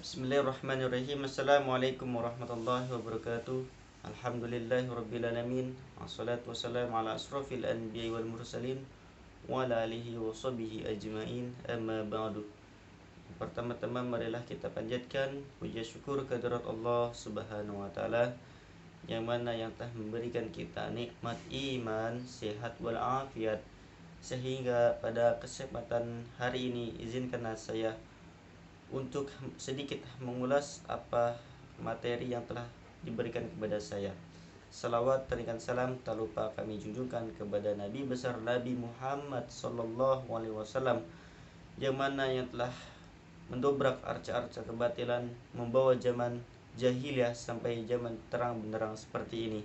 Bismillahirrahmanirrahim. Assalamualaikum warahmatullahi wabarakatuh. Alhamdulillahirrabbilalamin. Wassalatu wassalamu ala asrafil anbiya wal mursalin wa ala alihi wa sahbihi ajma'in. Amma ba'du. Pertama-tama marilah kita panjatkan puja syukur kehadirat Allah Subhanahu wa taala yang mana yang telah memberikan kita nikmat iman, sehat wal afiat, sehingga pada kesempatan hari ini izinkanlah saya untuk sedikit mengulas apa materi yang telah diberikan kepada saya. Salawat dan salam tak lupa kami junjungkan kepada Nabi besar Nabi Muhammad sallallahu alaihi wasallam yang mana yang telah mendobrak arca-arca kebatilan, membawa zaman jahiliyah sampai zaman terang benderang seperti ini.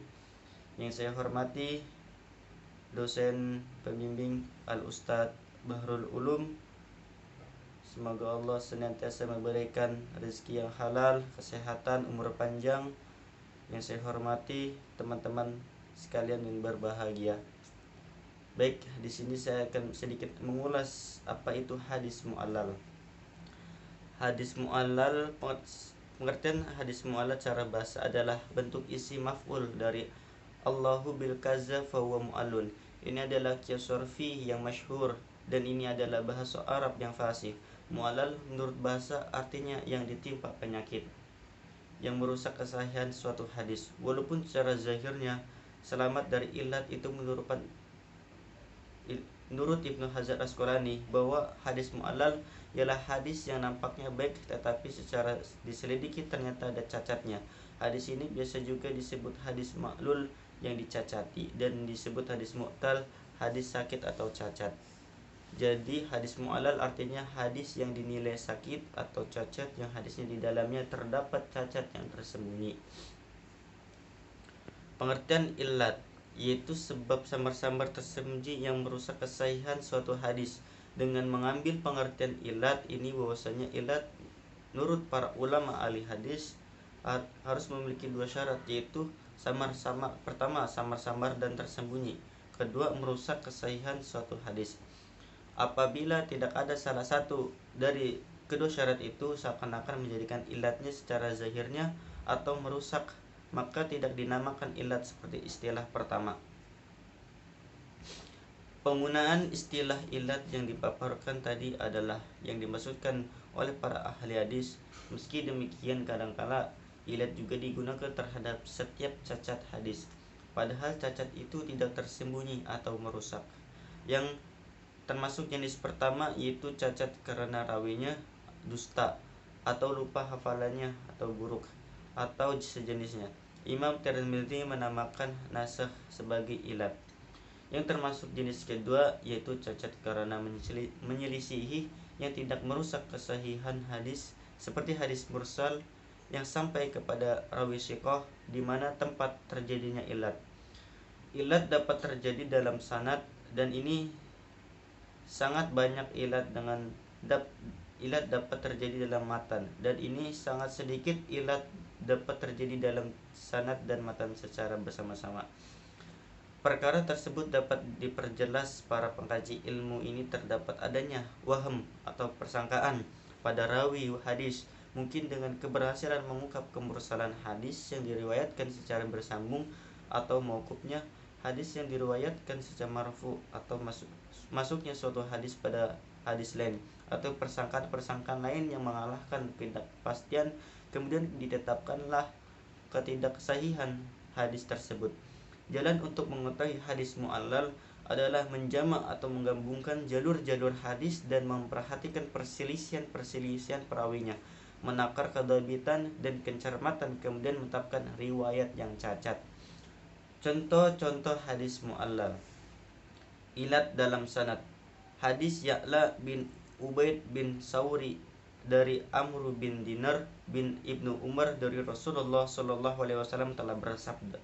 Yang saya hormati dosen pembimbing Al-Ustadz Bahrul Ulum. Semoga Allah senantiasa memberikan rezeki yang halal, kesehatan, umur panjang. Yang saya hormati teman-teman sekalian yang berbahagia. Baik, di sini saya akan sedikit mengulas apa itu hadis mu'allal. Hadis mu'allal, pengertian hadis mu'allal cara bahasa adalah bentuk isi maf'ul dari Allahu bil kaza fa huwa mu'allun. Ini adalah qiyas sorfi yang masyhur dan ini adalah bahasa Arab yang fasih. Mu'allal menurut bahasa artinya yang ditimpa penyakit yang merusak kesahihan suatu hadis. Walaupun secara zahirnya selamat dari ilat itu menurut Ibnu Hajar Asqalani bahwa hadis mu'allal ialah hadis yang nampaknya baik tetapi secara diselidiki ternyata ada cacatnya. Hadis ini biasa juga disebut hadis ma'lul yang dicacati dan disebut hadis mu'tal, hadis sakit atau cacat. Jadi hadis mu'allal artinya hadis yang dinilai sakit atau cacat yang hadisnya di dalamnya terdapat cacat yang tersembunyi. Pengertian illat yaitu sebab samar-samar tersembunyi yang merusak kesahihan suatu hadis. Dengan mengambil pengertian illat ini bahwasanya illat menurut para ulama ahli hadis harus memiliki dua syarat, yaitu pertama samar-samar dan tersembunyi, kedua merusak kesahihan suatu hadis. Apabila tidak ada salah satu dari kedua syarat itu seakan-akan menjadikan ilatnya secara zahirnya atau merusak, maka tidak dinamakan ilat seperti istilah pertama. Penggunaan istilah ilat yang dipaparkan tadi adalah yang dimaksudkan oleh para ahli hadis. Meski demikian kadangkala ilat juga digunakan terhadap setiap cacat hadis, padahal cacat itu tidak tersembunyi atau merusak. Yang termasuk jenis pertama yaitu cacat karena rawinya dusta atau lupa hafalannya atau buruk atau sejenisnya. Imam Tirmidzi menamakan nasakh sebagai ilat. Yang termasuk jenis kedua yaitu cacat karena menyelisihi yang tidak merusak kesahihan hadis, seperti hadis mursal yang sampai kepada rawi thiqah di mana tempat terjadinya ilat. Ilat dapat terjadi dalam sanad dan ini sangat banyak. Ilat dapat terjadi dalam matan dan ini sangat sedikit ilat dapat terjadi dalam sanad dan matan secara bersama-sama. Perkara tersebut dapat diperjelas para pengkaji ilmu ini terdapat adanya waham atau persangkaan pada rawi hadis, mungkin dengan keberhasilan mengungkap kemursalan hadis yang diriwayatkan secara bersambung atau mauqufnya hadis yang diriwayatkan secara marfu atau masuknya suatu hadis pada hadis lain atau persangkaan lain yang mengalahkan ketidakpastian, kemudian ditetapkanlah ketidaksahihan hadis tersebut. Jalan untuk mengetahui hadis mu'allal adalah menjamak atau menggabungkan jalur-jalur hadis dan memperhatikan perselisihan perawinya, menakar kedabitan dan kecermatan, kemudian menetapkan riwayat yang cacat. Contoh-contoh hadis mu'allal. Ilat dalam sanad. Hadis Ya'la bin Ubaid bin Sauri dari Amr bin Dinar bin Ibnu Umar dari Rasulullah sallallahu alaihi wasallam telah bersabda,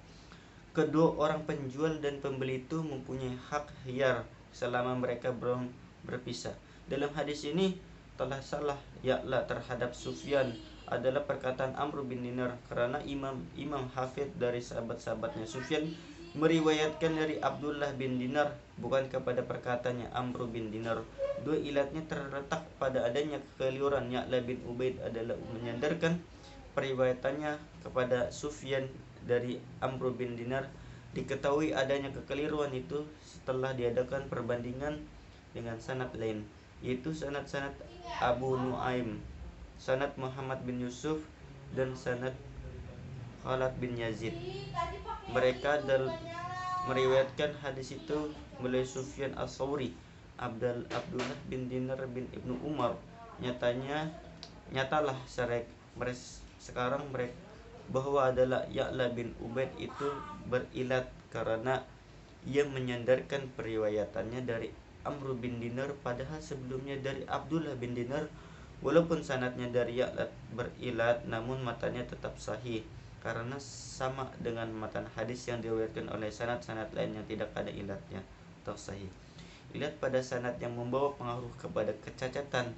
kedua orang penjual dan pembeli itu mempunyai hak khiyar selama mereka belum berpisah. Dalam hadis ini telah salah Ya'la terhadap Sufyan adalah perkataan Amr bin Dinar karena imam hafid dari sahabat-sahabatnya Sufyan meriwayatkan dari Abdullah bin Dinar bukan kepada perkataannya Amr bin Dinar Dua ilatnya terletak pada adanya kekeliruan. Ya'la bin Ubaid adalah menyandarkan periwayatannya kepada Sufyan dari Amr bin Dinar. Diketahui adanya kekeliruan itu setelah diadakan perbandingan dengan sanad lain, yaitu sanad-sanad Abu Nuaim, sanad Muhammad bin Yusuf, dan sanad Khalad bin Yazid. Mereka meriwayatkan hadis itu melalui Sufyan as-Sawri, Abdullah bin Dinar bin Ibnu Umar. Nyatalah sekarang mereka bahwa adalah Ya'la bin Ubaid itu berilat karena ia menyandarkan periwayatannya dari Amr bin Dinar, padahal sebelumnya dari Abdullah bin Dinar. Walaupun sanadnya dari Ya'la berilat, namun matanya tetap sahih karena sama dengan matan hadis yang diriwayatkan oleh sanad-sanad lain yang tidak ada ilatnya atau sahih. Ilat pada sanad yang membawa pengaruh kepada kecacatan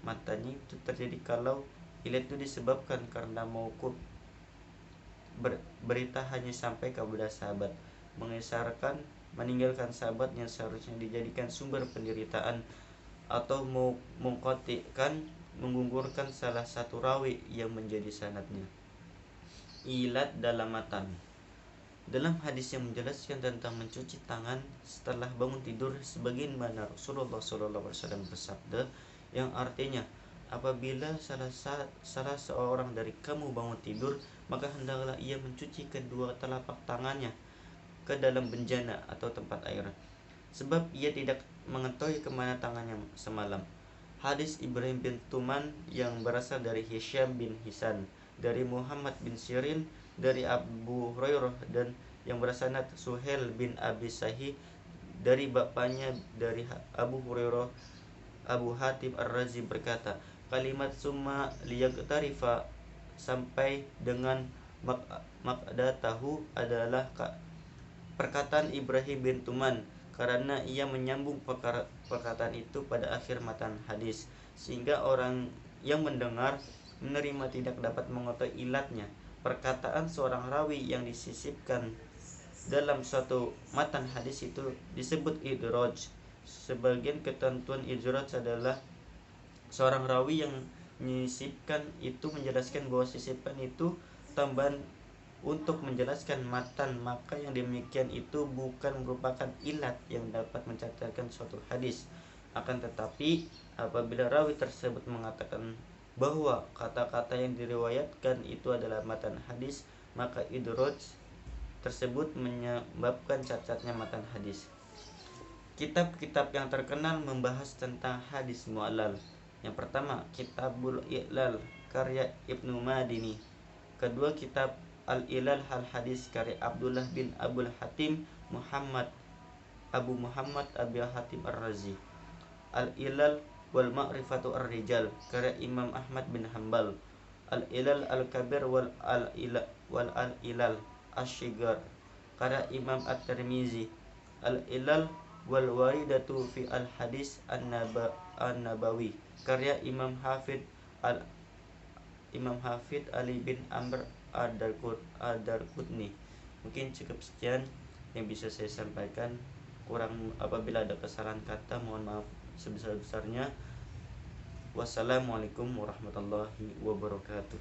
matanya itu terjadi kalau ilat itu disebabkan karena mauquf, berita hanya sampai kepada sahabat, mengisarkan meninggalkan sahabat yang seharusnya dijadikan sumber penderitaan, atau mengkotikan menggugurkan salah satu rawi yang menjadi sanadnya. Ilat dalam matan. Dalam hadis yang menjelaskan tentang mencuci tangan setelah bangun tidur, sebagian mana Rasulullah SAW bersabda yang artinya, apabila salah seorang dari kamu bangun tidur, maka hendaklah ia mencuci kedua telapak tangannya ke dalam benjana atau tempat air, sebab ia tidak mengetahui kemana tangannya semalam. Hadis Ibrahim bin Tuman yang berasal dari Hisham bin Hisan, dari Muhammad bin Sirin, dari Abu Hurairah, dan yang bersanad Suhail bin Abi Sahih dari bapaknya dari Abu Hurairah. Abu Hatim Ar-Razi berkata, kalimat summa liyaqtarifa sampai dengan maqdatahu adalah perkataan Ibrahim bin Tuman, karena ia menyambung perkataan itu pada akhir matan hadis, sehingga orang yang mendengar menerima tidak dapat mengetahui ilatnya. Perkataan seorang rawi yang disisipkan dalam suatu matan hadis itu disebut idraj. Sebagian ketentuan idraj adalah seorang rawi yang menyisipkan itu menjelaskan bahwa sisipan itu tambahan untuk menjelaskan matan, maka yang demikian itu bukan merupakan ilat yang dapat mencatatkan suatu hadis. Akan tetapi apabila rawi tersebut mengatakan bahwa kata-kata yang diriwayatkan itu adalah matan hadis, maka idraj tersebut menyebabkan cacatnya matan hadis. Kitab-kitab yang terkenal membahas tentang hadis mu'allal. Yang pertama, Kitabul I'lal karya Ibnu Madini. Kedua, kitab Al-Ilal Al-Hadis karya Abdullah bin Abul Hatim Abu Muhammad Abi Hatim Ar-Razi. Al-Ilal wal Ma'rifatu Ar-Rijal karya Imam Ahmad bin Hanbal. Al-Ilal Al-Kabir wal Al-Ilal Asy-Syighar karya Imam At-Tirmizi. Al-Ilal wal Waridatu fi Al-Hadis An-Nabawi karya Imam Hafid Ali bin Amr Ad-Darqutni. Mungkin cukup sekian yang bisa saya sampaikan. Kurang apabila ada kesalahan kata, mohon maaf sebesar-besarnya. Wassalamualaikum warahmatullahi wabarakatuh.